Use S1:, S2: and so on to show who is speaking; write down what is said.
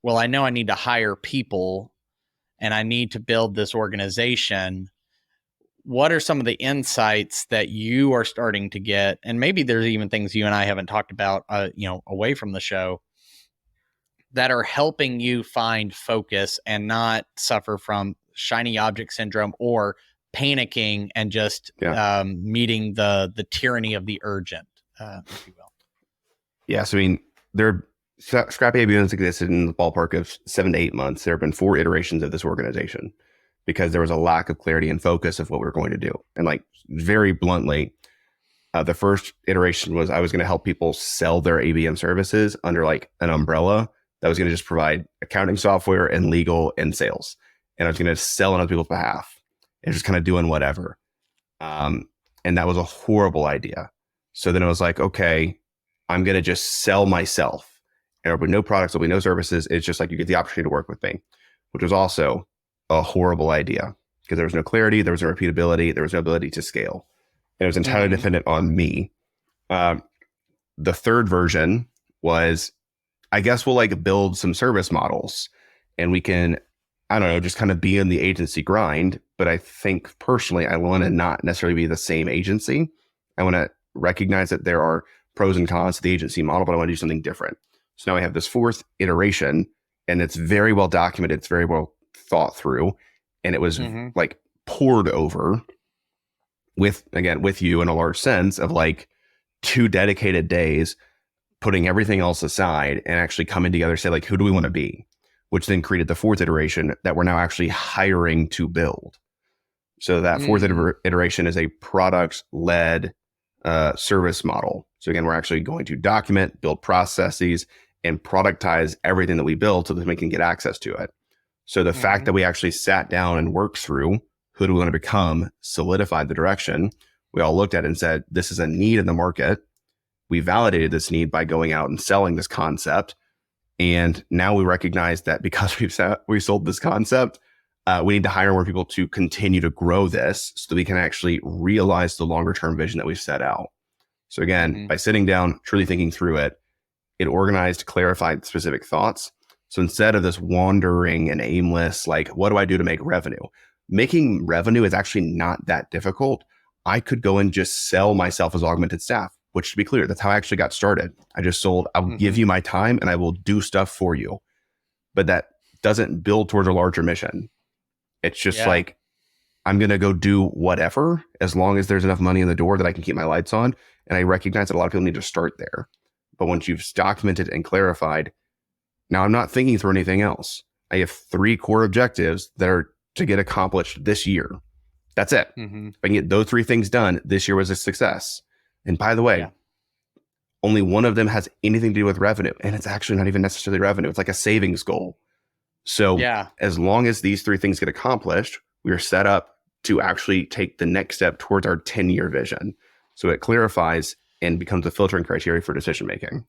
S1: well, I know I need to hire people and I need to build this organization. What are some of the insights that you are starting to get? And maybe there's even things you and I haven't talked about, away from the show, that are helping you find focus and not suffer from shiny object syndrome or panicking and just meeting the tyranny of the urgent, if you will.
S2: Yeah, so I mean, Scrappy ABM has existed in the ballpark of 7 to 8 months. There have been 4 iterations of this organization because there was a lack of clarity and focus of what we were going to do. And like very bluntly, the first iteration was I was going to help people sell their ABM services under like an umbrella that was going to just provide accounting software and legal and sales. And I was going to sell on other people's behalf and just kind of doing whatever. And that was a horrible idea. So then I was like, okay, I'm going to just sell myself. And there'll be no products, there'll be no services. It's just like you get the opportunity to work with me, which was also a horrible idea because there was no clarity, there was no repeatability, there was no ability to scale. And it was entirely dependent on me. The third version was, I guess we'll like build some service models and we can, I don't know, just kind of be in the agency grind. But I think personally, I want to not necessarily be the same agency. I want to recognize that there are pros and cons to the agency model, but I want to do something different. So now I have this 4th iteration and it's very well documented. It's very well thought through. And it was like poured over with you in a large sense of like 2 dedicated days, putting everything else aside and actually coming together, say like, who do we want to be? Which then created the 4th iteration that we're now actually hiring to build. So that 4th iteration is a product-led service model. So again, we're actually going to document, build processes, and productize everything that we build so that we can get access to it. So the fact that we actually sat down and worked through who do we want to become, solidified the direction. We all looked at it and said, this is a need in the market. We validated this need by going out and selling this concept. And now we recognize that because we sold this concept, we need to hire more people to continue to grow this so that we can actually realize the longer term vision that we've set out. So again, by sitting down, truly thinking through it, it organized, clarified specific thoughts. So instead of this wandering and aimless, like, what do I do to make revenue? Making revenue is actually not that difficult. I could go and just sell myself as augmented staff, which, to be clear, that's how I actually got started. I just sold, I'll give you my time and I will do stuff for you. But that doesn't build towards a larger mission. It's just like, I'm going to go do whatever, as long as there's enough money in the door that I can keep my lights on. And I recognize that a lot of people need to start there. But once you've documented and clarified, now I'm not thinking through anything else. I have 3 core objectives that are to get accomplished this year. That's it. If I can get those 3 things done, this year was a success. And by the way, only one of them has anything to do with revenue. And it's actually not even necessarily revenue. It's like a savings goal. So as long as these 3 things get accomplished, we are set up to actually take the next step towards our 10-year vision. So it clarifies and becomes a filtering criteria for decision making.